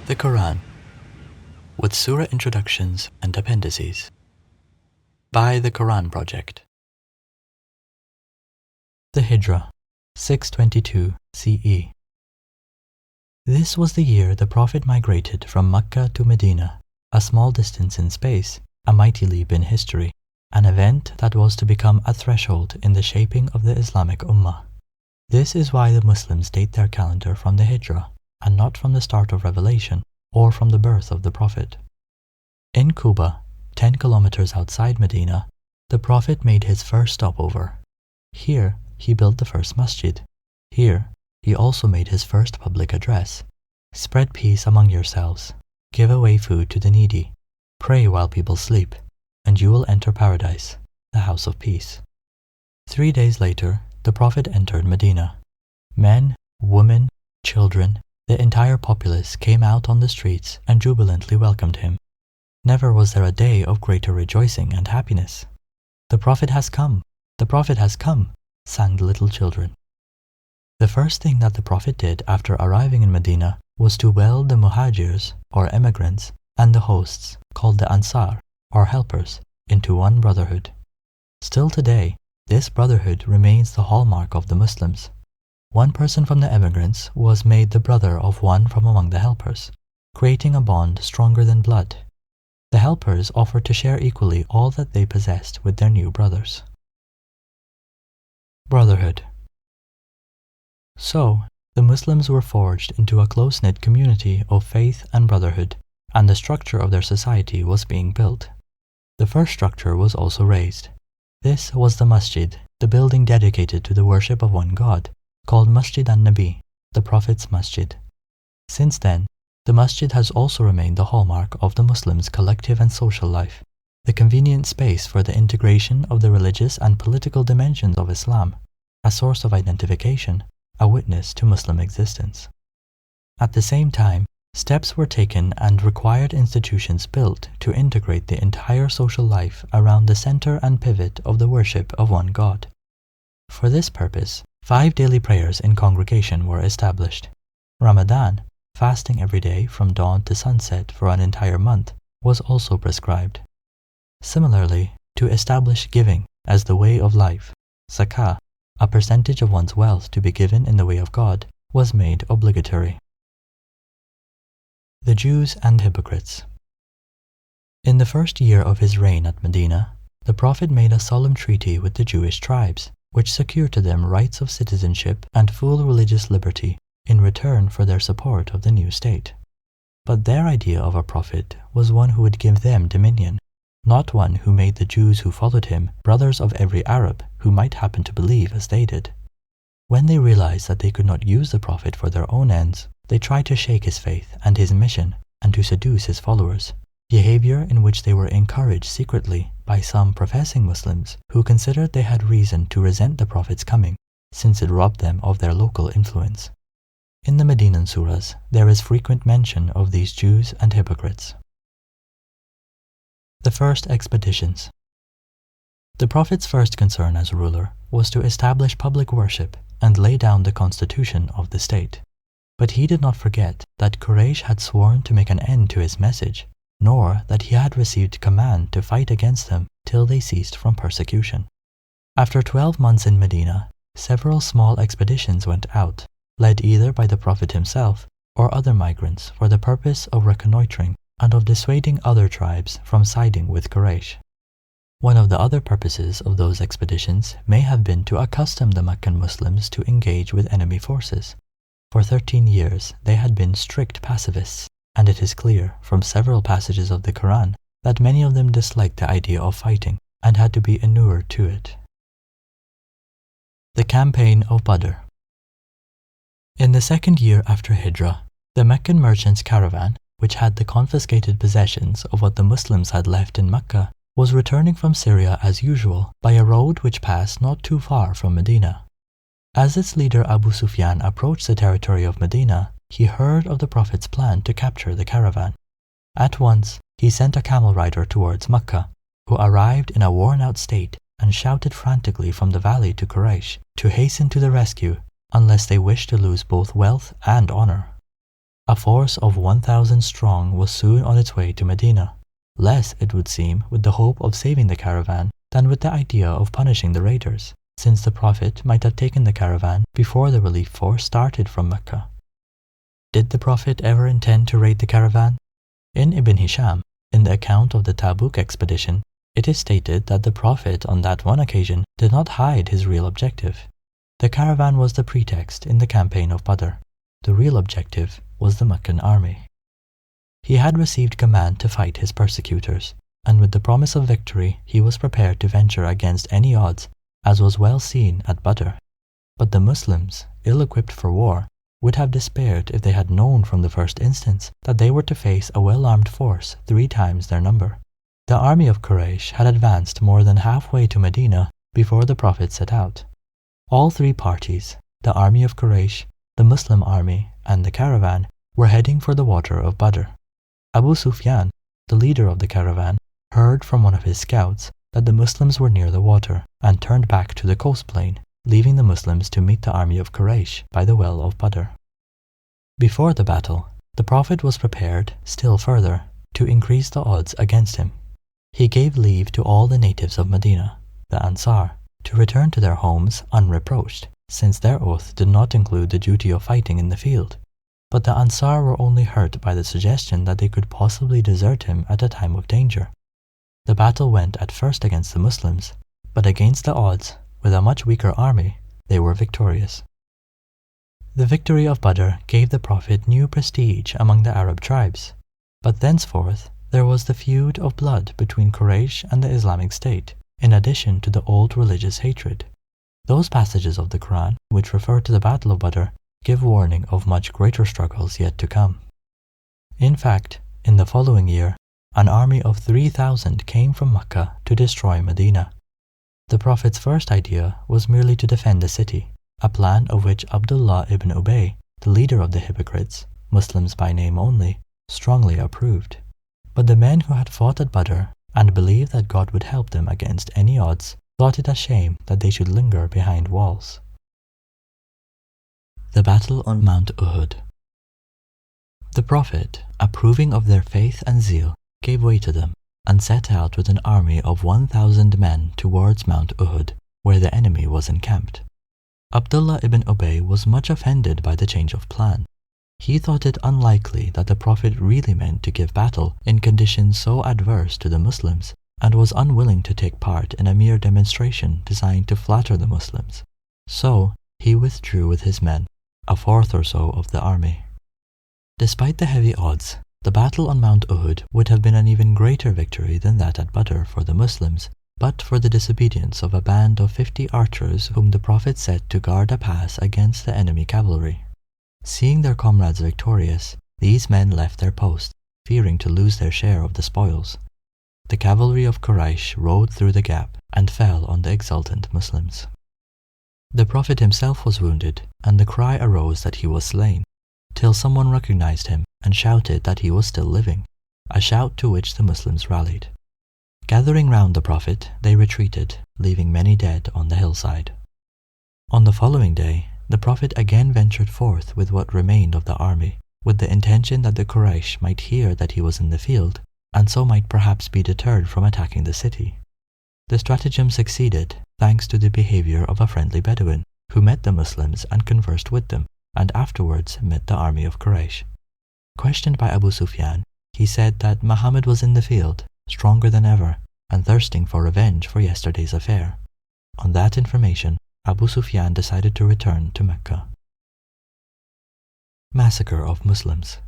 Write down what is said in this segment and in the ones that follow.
The Qur'an, with Sūrah introductions and appendices, by the Qur'an Project. The Hijrah, 622 CE. This was the year the Prophet migrated from Mecca to Medina, a small distance in space, a mighty leap in history, an event that was to become a threshold in the shaping of the Islamic Ummah. This is why the Muslims date their calendar from the Hijrah, and not from the start of revelation or from the birth of the Prophet. In Quba, 10 kilometers outside Medina, the Prophet made his first stopover. Here, he built the first masjid. Here, he also made his first public address. Spread peace among yourselves. Give away food to the needy. Pray while people sleep, and you will enter paradise, the house of peace. 3 days later, the Prophet entered Medina. Men, women, children, the entire populace came out on the streets and jubilantly welcomed him. Never was there a day of greater rejoicing and happiness. The Prophet has come! The Prophet has come! Sang the little children. The first thing that the Prophet did after arriving in Medina was to weld the muhajirs, or emigrants, and the hosts, called the ansar, or helpers, into one brotherhood. Still today, this brotherhood remains the hallmark of the Muslims. One person from the emigrants was made the brother of one from among the helpers, creating a bond stronger than blood. The helpers offered to share equally all that they possessed with their new brothers. Brotherhood. So, the Muslims were forged into a close-knit community of faith and brotherhood, and the structure of their society was being built. The first structure was also raised. This was the masjid, the building dedicated to the worship of one God, called Masjid an-Nabi, the Prophet's Masjid. Since then, the masjid has also remained the hallmark of the Muslims' collective and social life, the convenient space for the integration of the religious and political dimensions of Islam, a source of identification, a witness to Muslim existence. At the same time, steps were taken and required institutions built to integrate the entire social life around the center and pivot of the worship of one God. For this purpose, 5 daily prayers in congregation were established. Ramadan, fasting every day from dawn to sunset for an entire month, was also prescribed. Similarly, to establish giving as the way of life, zakah, a percentage of one's wealth to be given in the way of God, was made obligatory. The Jews and Hypocrites. In the first year of his reign at Medina, the Prophet made a solemn treaty with the Jewish tribes, which secured to them rights of citizenship and full religious liberty in return for their support of the new state. But their idea of a prophet was one who would give them dominion, not one who made the Jews who followed him brothers of every Arab who might happen to believe as they did. When they realized that they could not use the Prophet for their own ends, they tried to shake his faith and his mission and to seduce his followers, behavior in which they were encouraged secretly by some professing Muslims who considered they had reason to resent the Prophet's coming, since it robbed them of their local influence. In the Medinan surahs, there is frequent mention of these Jews and hypocrites. The first expeditions. The Prophet's first concern as ruler was to establish public worship and lay down the constitution of the state. But he did not forget that Quraysh had sworn to make an end to his message, nor that he had received command to fight against them till they ceased from persecution. After 12 months in Medina, several small expeditions went out, led either by the Prophet himself or other migrants for the purpose of reconnoitering and of dissuading other tribes from siding with Quraysh. One of the other purposes of those expeditions may have been to accustom the Meccan Muslims to engage with enemy forces. For 13 years they had been strict pacifists, and it is clear from several passages of the Qur'an that many of them disliked the idea of fighting and had to be inured to it. The Campaign of Badr. In the second year after Hijrah, the Meccan merchants' caravan, which had the confiscated possessions of what the Muslims had left in Mecca, was returning from Syria as usual by a road which passed not too far from Medina. As its leader Abu Sufyan approached the territory of Medina, he heard of the Prophet's plan to capture the caravan. At once, he sent a camel rider towards Mecca, who arrived in a worn-out state and shouted frantically from the valley to Quraysh to hasten to the rescue unless they wished to lose both wealth and honor. A force of 1,000 strong was soon on its way to Medina, less, it would seem, with the hope of saving the caravan than with the idea of punishing the raiders, since the Prophet might have taken the caravan before the relief force started from Mecca. Did the Prophet ever intend to raid the caravan? In Ibn Hisham, in the account of the Tabuk expedition, it is stated that the Prophet on that one occasion did not hide his real objective. The caravan was the pretext in the Campaign of Badr. The real objective was the Meccan army. He had received command to fight his persecutors, and with the promise of victory he was prepared to venture against any odds, as was well seen at Badr. But the Muslims, ill-equipped for war, would have despaired if they had known from the first instance that they were to face a well-armed force 3 times their number. The army of Quraysh had advanced more than halfway to Medina before the Prophet set out. All 3 parties, the army of Quraysh, the Muslim army, and the caravan, were heading for the water of Badr. Abu Sufyan, the leader of the caravan, heard from one of his scouts that the Muslims were near the water and turned back to the coast plain, leaving the Muslims to meet the army of Quraysh by the well of Badr. Before the battle, the Prophet was prepared, still further, to increase the odds against him. He gave leave to all the natives of Medina, the Ansar, to return to their homes unreproached, since their oath did not include the duty of fighting in the field. But the Ansar were only hurt by the suggestion that they could possibly desert him at a time of danger. The battle went at first against the Muslims, but against the odds, with a much weaker army, they were victorious. The victory of Badr gave the Prophet new prestige among the Arab tribes, but thenceforth there was the feud of blood between Quraysh and the Islamic State, in addition to the old religious hatred. Those passages of the Qur'an which refer to the Battle of Badr give warning of much greater struggles yet to come. In fact, in the following year, an army of 3,000 came from Mecca to destroy Medina. The Prophet's first idea was merely to defend the city, a plan of which Abdullah ibn Ubay, the leader of the hypocrites, Muslims by name only, strongly approved. But the men who had fought at Badr and believed that God would help them against any odds thought it a shame that they should linger behind walls. The Battle on Mount Uhud. The Prophet, approving of their faith and zeal, gave way to them and set out with an army of 1,000 men towards Mount Uhud, where the enemy was encamped. Abdullah ibn Ubay was much offended by the change of plan. He thought it unlikely that the Prophet really meant to give battle in conditions so adverse to the Muslims, and was unwilling to take part in a mere demonstration designed to flatter the Muslims. So he withdrew with his men, a fourth or so of the army. Despite the heavy odds, the battle on Mount Uhud would have been an even greater victory than that at Badr for the Muslims, but for the disobedience of a band of 50 archers whom the Prophet set to guard a pass against the enemy cavalry. Seeing their comrades victorious, these men left their post, fearing to lose their share of the spoils. The cavalry of Quraysh rode through the gap and fell on the exultant Muslims. The Prophet himself was wounded, and the cry arose that he was slain, till someone recognized him and shouted that he was still living, a shout to which the Muslims rallied. Gathering round the Prophet, they retreated, leaving many dead on the hillside. On the following day, the Prophet again ventured forth with what remained of the army, with the intention that the Quraysh might hear that he was in the field, and so might perhaps be deterred from attacking the city. The stratagem succeeded, thanks to the behavior of a friendly Bedouin, who met the Muslims and conversed with them, and afterwards met the army of Quraysh. Questioned by Abu Sufyan, he said that Muhammad was in the field, stronger than ever, and thirsting for revenge for yesterday's affair. On that information, Abu Sufyan decided to return to Mecca. Massacre of Muslims.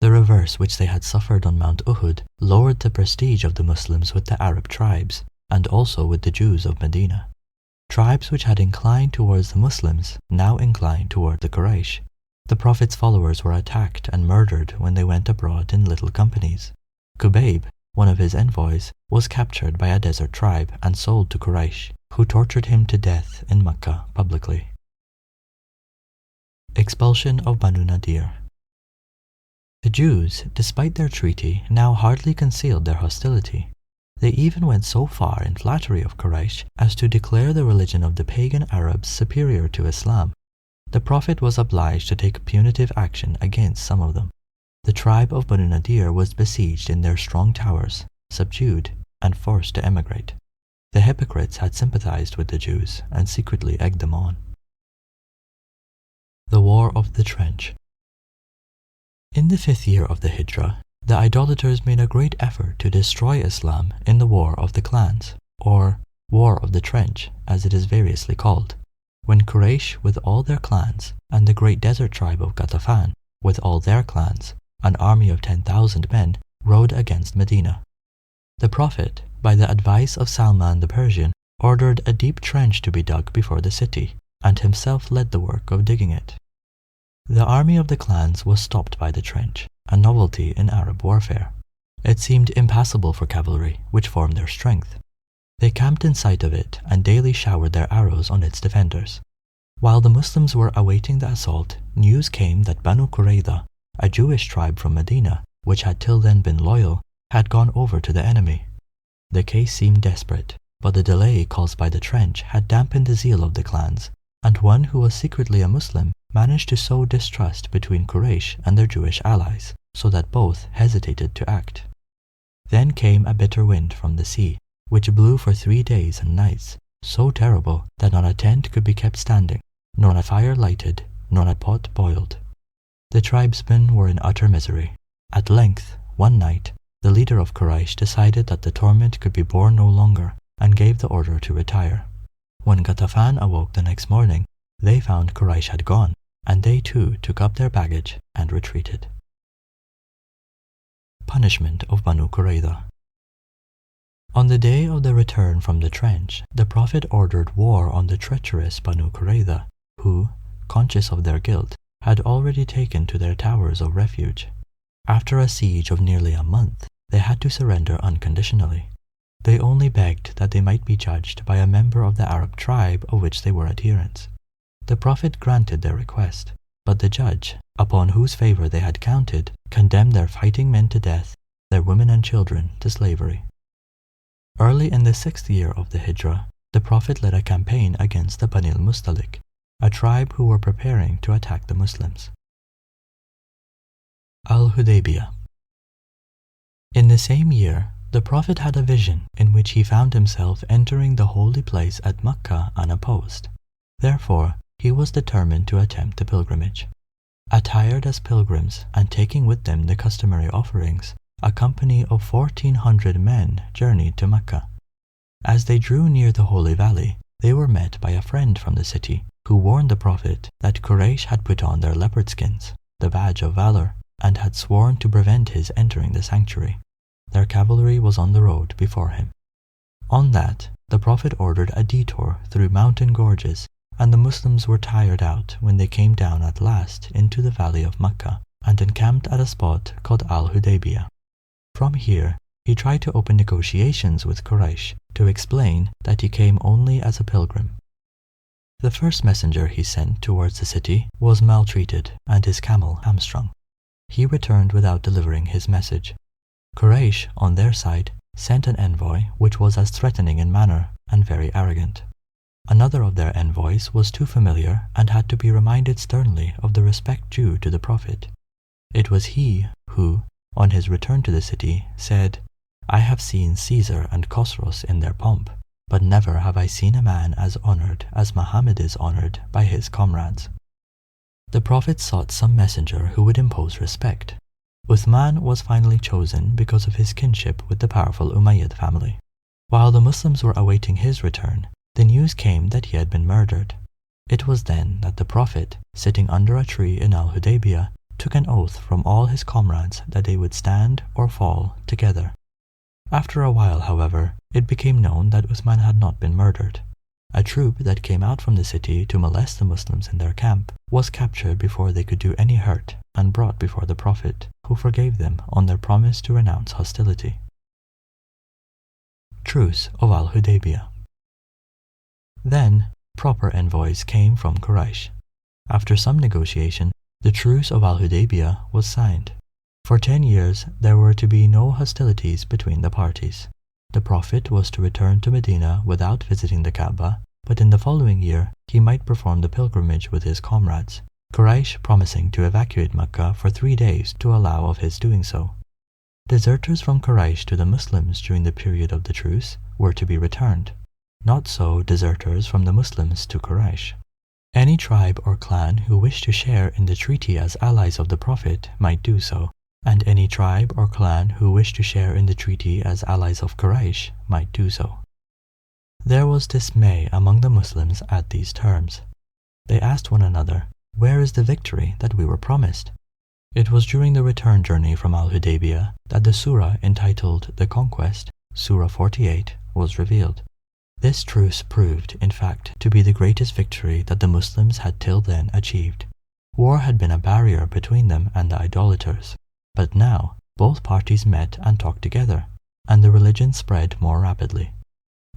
The reverse which they had suffered on Mount Uhud lowered the prestige of the Muslims with the Arab tribes, and also with the Jews of Medina. Tribes which had inclined towards the Muslims now inclined toward the Quraysh. The Prophet's followers were attacked and murdered when they went abroad in little companies. Qubayb, one of his envoys, was captured by a desert tribe and sold to Quraysh, who tortured him to death in Mecca publicly. Expulsion of Banu-Nadheer. The Jews, despite their treaty, now hardly concealed their hostility. They even went so far in flattery of Quraysh as to declare the religion of the pagan Arabs superior to Islam. the Prophet was obliged to take punitive action against some of them. The tribe of Banu-Nadheer was besieged in their strong towers, subdued, and forced to emigrate. The hypocrites had sympathized with the Jews and secretly egged them on. The War of the Trench. In the 5th year of the Hijrah, the idolaters made a great effort to destroy Islam in the War of the Clans, or War of the Trench, as it is variously called, when Quraysh with all their clans and the great desert tribe of Ghatafan with all their clans, an army of 10,000 men, rode against Medina. The Prophet, by the advice of Salman the Persian, ordered a deep trench to be dug before the city, and himself led the work of digging it. The army of the clans was stopped by the trench, a novelty in Arab warfare. It seemed impassable for cavalry, which formed their strength. They camped in sight of it and daily showered their arrows on its defenders. While the Muslims were awaiting the assault, news came that Banū Quraythah, a Jewish tribe from Medina, which had till then been loyal, had gone over to the enemy. The case seemed desperate, but the delay caused by the trench had dampened the zeal of the clans, and one who was secretly a Muslim managed to sow distrust between Quraysh and their Jewish allies, so that both hesitated to act. Then came a bitter wind from the sea, which blew for 3 days and nights, so terrible that not a tent could be kept standing, nor a fire lighted, nor a pot boiled. The tribesmen were in utter misery. At length, one night, the leader of Quraysh decided that the torment could be borne no longer, and gave the order to retire. When Ghatafan awoke the next morning, they found Quraysh had gone, and they too took up their baggage and retreated. Punishment of Banū Quraythah. On the day of the return from the trench, the Prophet ordered war on the treacherous Banū Quraythah, who, conscious of their guilt, had already taken to their towers of refuge. After a siege of nearly a month, they had to surrender unconditionally. They only begged that they might be judged by a member of the Arab tribe of which they were adherents. The Prophet granted their request, but the judge, upon whose favor they had counted, condemned their fighting men to death, their women and children to slavery. Early in the 6th year of the Hijrah, the Prophet led a campaign against the Bani al-Mustalik, a tribe who were preparing to attack the Muslims. Al-Hudaybiyah. In the same year, the Prophet had a vision in which he found himself entering the holy place at Mecca unopposed. Therefore, he was determined to attempt the pilgrimage. Attired as pilgrims and taking with them the customary offerings, a company of 1,400 men journeyed to Mecca. As they drew near the Holy Valley, they were met by a friend from the city, who warned the Prophet that Quraysh had put on their leopard skins, the badge of valor, and had sworn to prevent his entering the sanctuary. Their cavalry was on the road before him. On that, the Prophet ordered a detour through mountain gorges, and the Muslims were tired out when they came down at last into the valley of Mecca and encamped at a spot called Al-Hudaybiyah. From here, he tried to open negotiations with Quraysh to explain that he came only as a pilgrim. The first messenger he sent towards the city was maltreated and his camel hamstrung. He returned without delivering his message. Quraysh, on their side, sent an envoy which was as threatening in manner and very arrogant. Another of their envoys was too familiar and had to be reminded sternly of the respect due to the Prophet. It was he who, on his return to the city, said, "I have seen Caesar and Khosros in their pomp, but never have I seen a man as honored as Muhammed is honored by his comrades." The Prophet sought some messenger who would impose respect. Uthman was finally chosen because of his kinship with the powerful Umayyad family. While the Muslims were awaiting his return, the news came that he had been murdered. It was then that the Prophet, sitting under a tree in Al-Hudaybiyah, took an oath from all his comrades that they would stand or fall together. After a while, however, it became known that Uthman had not been murdered. A troop that came out from the city to molest the Muslims in their camp was captured before they could do any hurt and brought before the Prophet, who forgave them on their promise to renounce hostility. Truce of Al-Hudaybiyah. Then, proper envoys came from Quraysh. After some negotiation, the Truce of Al-Hudaybiyah was signed. For 10 years, there were to be no hostilities between the parties. The Prophet was to return to Medina without visiting the Kaaba, but in the following year he might perform the pilgrimage with his comrades, Quraysh promising to evacuate Mecca for 3 days to allow of his doing so. Deserters from Quraysh to the Muslims during the period of the truce were to be returned, not so deserters from the Muslims to Quraysh. Any tribe or clan who wished to share in the treaty as allies of the Prophet might do so, and any tribe or clan who wished to share in the treaty as allies of Quraysh might do so. There was dismay among the Muslims at these terms. They asked one another, "Where is the victory that we were promised?" It was during the return journey from Al-Hudaybiyah that the Sūrah entitled The Conquest, Sūrah 48, was revealed. This truce proved, in fact, to be the greatest victory that the Muslims had till then achieved. War had been a barrier between them and the idolaters, but now both parties met and talked together, and the religion spread more rapidly.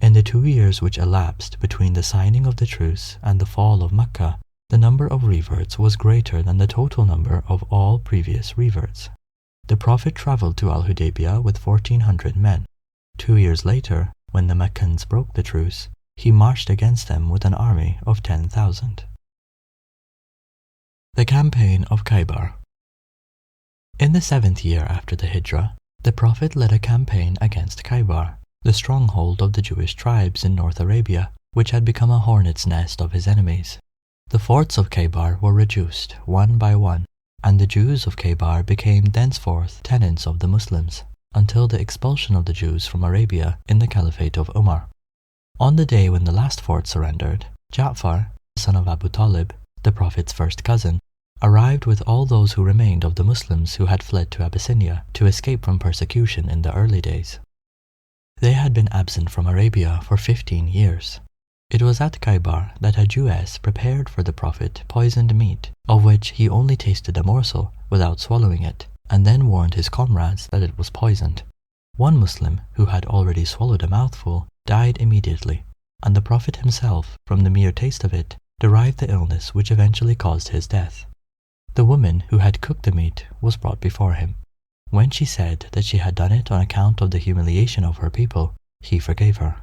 In the 2 years which elapsed between the signing of the truce and the fall of Mecca, the number of reverts was greater than the total number of all previous reverts. The Prophet traveled to Al-Hudaybiyah with 1,400 men. 2 years later, when the Meccans broke the truce, he marched against them with an army of 10,000. The Campaign of Khaybar. In the 7th year after the Hijrah, the Prophet led a campaign against Khaybar, the stronghold of the Jewish tribes in North Arabia, which had become a hornet's nest of his enemies. The forts of Khaybar were reduced one by one, and the Jews of Khaybar became thenceforth tenants of the Muslims, until the expulsion of the Jews from Arabia in the Caliphate of Umar. On the day when the last fort surrendered, Ja'far, son of Abu Talib, the Prophet's first cousin, arrived with all those who remained of the Muslims who had fled to Abyssinia to escape from persecution in the early days. They had been absent from Arabia for 15 years. It was at Khaybar that a Jewess prepared for the Prophet poisoned meat, of which he only tasted a morsel without swallowing it, and then warned his comrades that it was poisoned. One Muslim, who had already swallowed a mouthful, died immediately, and the Prophet himself, from the mere taste of it, derived the illness which eventually caused his death. The woman who had cooked the meat was brought before him. When she said that she had done it on account of the humiliation of her people, he forgave her.